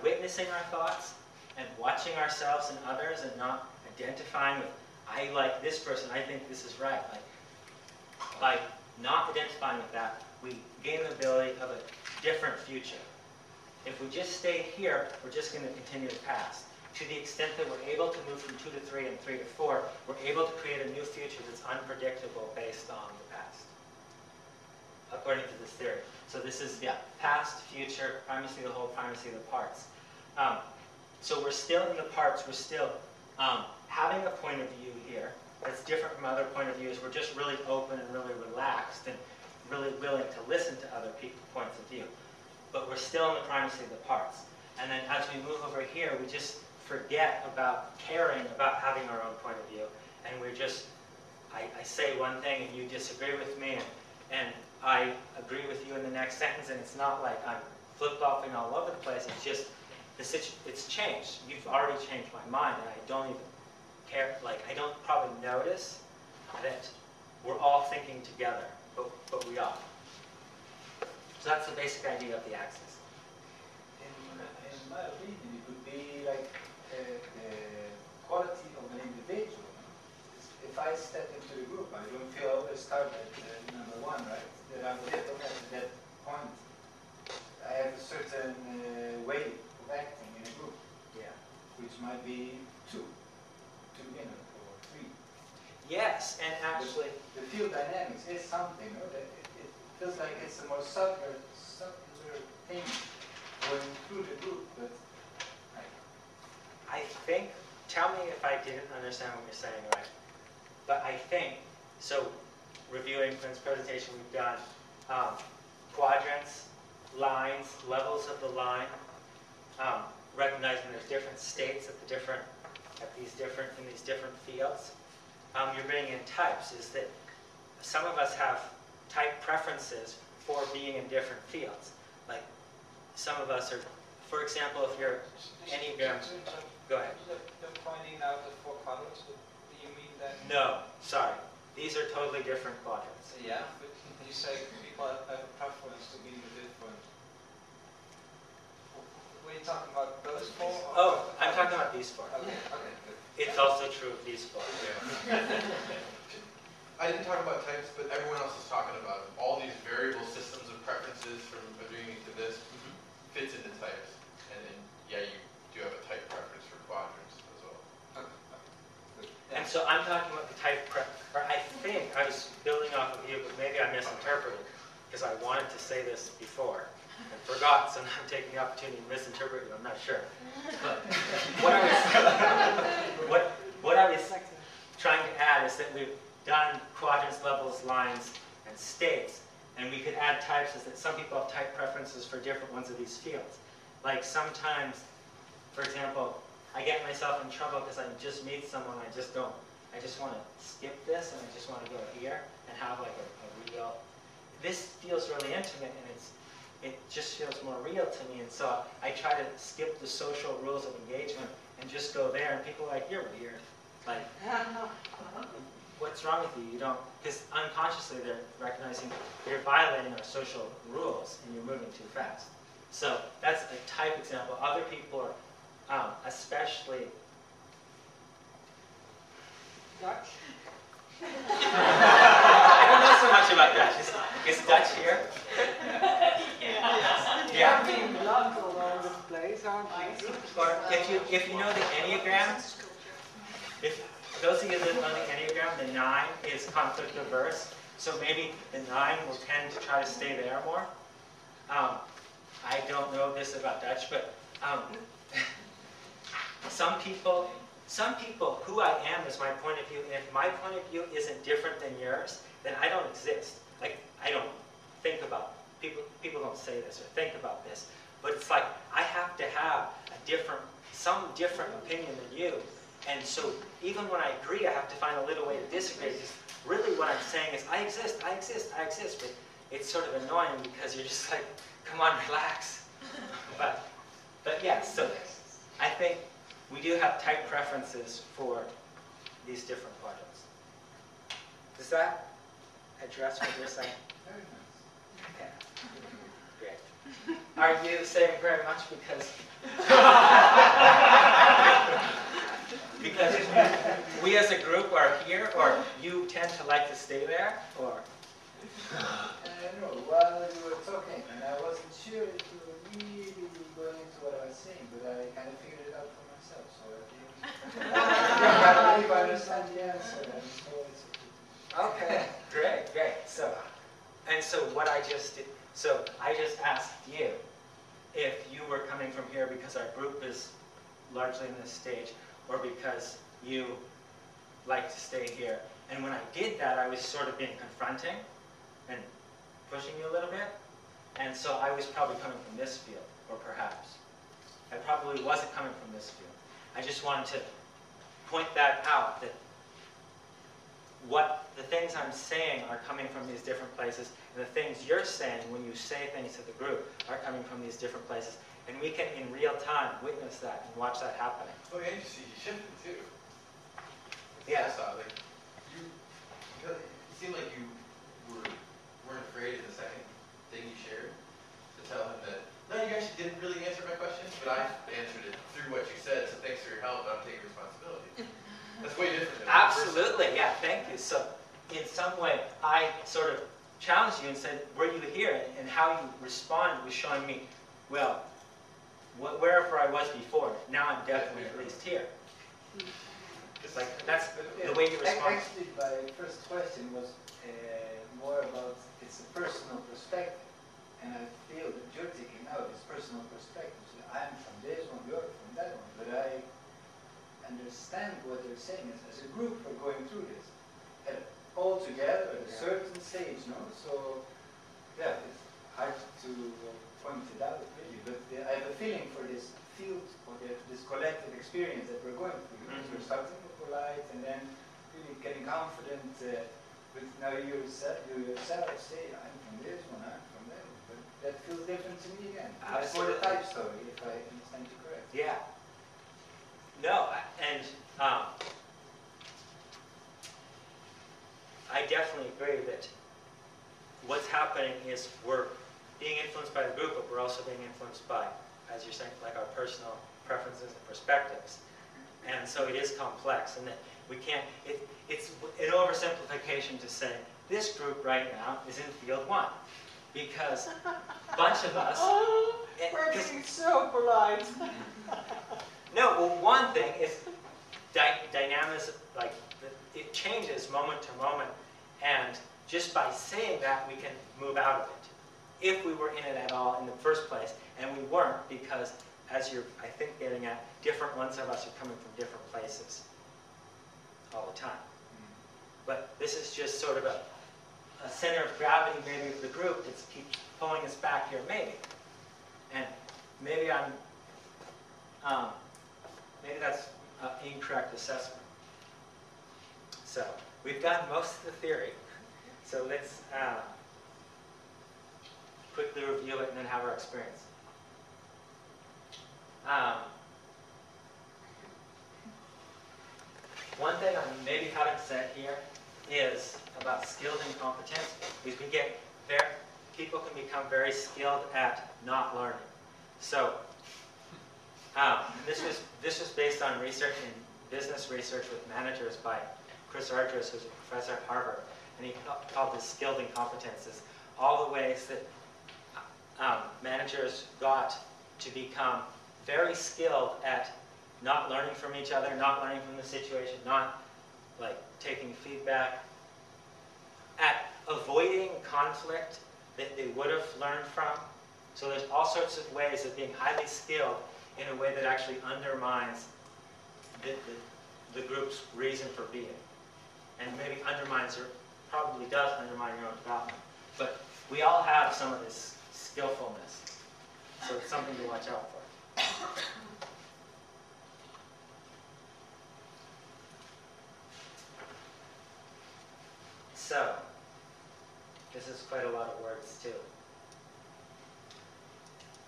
witnessing our thoughts and watching ourselves and others and not identifying with, I like this person, I think this is right. Like, by not identifying with that, we gain the ability of a different future. If we just stay here, we're just going to continue the past. To the extent that we're able to move from 2 to 3 and 3 to 4, we're able to create a new future that's unpredictable based on the past, according to this theory. So this is, yeah, past, future, primacy of the whole, primacy of the parts. So we're still in the parts, we're still having a point of view here that's different from other point of views. We're just really open and really relaxed and really willing to listen to other people's points of view. But we're still in the primacy of the parts. And then as we move over here, we just forget about caring about having our own point of view. And we're just, I say one thing and you disagree with me, and I agree with you in the next sentence, and it's not like I'm flip-flopping all over the place. It's just, it's changed. You've already changed my mind, and I don't even care. Like, I don't probably notice that we're all thinking together, but we are. So that's the basic idea of the axis. In my opinion, it would be like the quality of an individual. If I step into the group, I don't feel always start at number 1, right? That I'm different at that point. I have a certain way of acting in a group, Yeah. which might be 2 to begin with, or 3. Yes, and actually, the field dynamics is something, no? That it feels like it's a more subtler thing going through the group, but I think, tell me if I didn't understand what you're saying right, but I think, so reviewing Quinn's presentation, we've done quadrants, lines, levels of the line, recognizing there's different states at these different fields. You're bringing in types, is that some of us have type preferences for being in different fields. Like, some of us are, for example, if you're Enneagram, go ahead. The pointing out the 4 quadrants, do you mean that? No, sorry. These are totally different quadrants. Yeah, but you say people have a preference to be in the different. Were you talking about those 4? Oh, I'm talking about these 4. Okay, okay, good. It's also true of these 4. Yeah. I didn't talk about types, but everyone else is talking about them. All these variable systems of preferences from agreeing to this fits into types. And then, yeah, you do have a type preference for quadrants as well. Okay. And so I'm talking about the type or I think I was building off of you, but maybe I misinterpreted, because I wanted to say this before and forgot, so now I'm taking the opportunity to misinterpret you. I'm not sure. But what I was trying to add is that we've done quadrants, levels, lines, and states, and we could add types as that some people have type preferences for different ones of these fields. Like sometimes, for example, I get myself in trouble because I just meet someone, I just want to skip this and I just want to go here and have like a real, this feels really intimate and it just feels more real to me, and so I try to skip the social rules of engagement and just go there, and people are like, you're weird. Like, what's wrong with you? You don't, because unconsciously they're recognizing you're violating our social rules and you're moving too fast. So that's a type example. Other people are especially Dutch? I don't know so much about Dutch. Is Dutch here? Yeah. They're being blunt all over the place, aren't they? Or if you know the Enneagram, if those of you that know the Enneagram, the 9 is conflict averse. So maybe the 9 will tend to try to stay there more. I don't know this about Dutch, but some people, who I am is my point of view, and if my point of view isn't different than yours, then I don't exist. Like, I don't think about, people don't say this or think about this, but it's like, I have to have some different opinion than you, and so even when I agree, I have to find a little way to disagree, because really what I'm saying is, I exist, but it's sort of annoying because you're just like, come on, relax. But yeah, so I think we do have type preferences for these different quadrants. Does that address what you're saying? Very nice. Yeah. Great. Are you saying very much because because we as a group are here, or you tend to like to stay there, or? No, while you were talking, and I wasn't sure if you were really going into what I was saying, but I kind of figured it out for myself, so I think I believe I understand the answer, and so it's Okay, great, great. So what I just did, so I just asked you if you were coming from here because our group is largely in this stage, or because you like to stay here. And when I did that, I was sort of being confronting and pushing you a little bit. And so I was probably coming from this field, or perhaps. I probably wasn't coming from this field. I just wanted to point that out, that what the things I'm saying are coming from these different places, and the things you're saying when you say things to the group are coming from these different places. And we can, in real time, witness that and watch that happening. Oh, and you see, you shifted too. Yeah. I saw, like, it seemed like you weren't afraid of the second thing you shared to tell him that, no, you actually didn't really answer my question, but I answered it through what you said, so thanks for your help, I'm taking responsibility. That's way different than Absolutely, yeah, thank you. So in some way, I sort of challenged you and said, were you here? And how you responded was showing me, well, wherever I was before, now I'm definitely at least here. Like, that's the way you respond. Actually, my first question was more about, it's a personal perspective. And I feel that you're taking out this personal perspective. So I'm from this one, you're from that one. But I understand what they're saying is, as a group, we're going through this. And all together at a certain stage, no? So, yeah, it's hard to point it out, really. But I have a feeling for this field, or this collective experience that we're going through. Because we're starting with polite, and then really getting confident. But now you yourself say, I'm from this one, I'm from that one. But that feels different to me again. It's more the type story, if I understand you correct. Yeah. No, and I definitely agree that what's happening is we're being influenced by the group, but we're also being influenced by, as you're saying, like our personal preferences and perspectives. And so it is complex, and that we can't, it's an oversimplification to say, this group right now is in field 1. Because a bunch of us... We're being so polite. No, well, one thing is dynamics, like, it changes moment to moment, and just by saying that, we can move out of it. If we were in it at all in the first place, and we weren't, because, as you're, I think, getting at, different ones of us are coming from different places all the time. But this is just sort of a center of gravity, maybe, of the group that keeps pulling us back here, maybe. And maybe I'm, maybe that's an incorrect assessment. So we've done most of the theory. So let's quickly review it and then have our experience. One thing I maybe haven't said here is about skilled incompetence, is people can become very skilled at not learning. So this was based on research in business research with managers by Chris Ardress, who's a professor at Harvard, and he called this skilled incompetence as all the ways that managers got to become very skilled at not learning from each other, not learning from the situation, not like taking feedback, at avoiding conflict that they would have learned from. So there's all sorts of ways of being highly skilled in a way that actually undermines the group's reason for being. And maybe undermines, or probably does undermine your own development. But we all have some of this skillfulness. So it's something to watch out for. So, this is quite a lot of words too.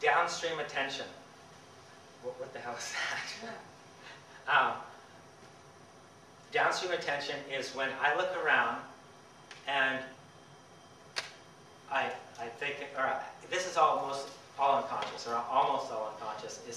Downstream attention. What the hell is that? Downstream attention is when I look around and I think, or this is all all unconscious, or almost all unconscious, is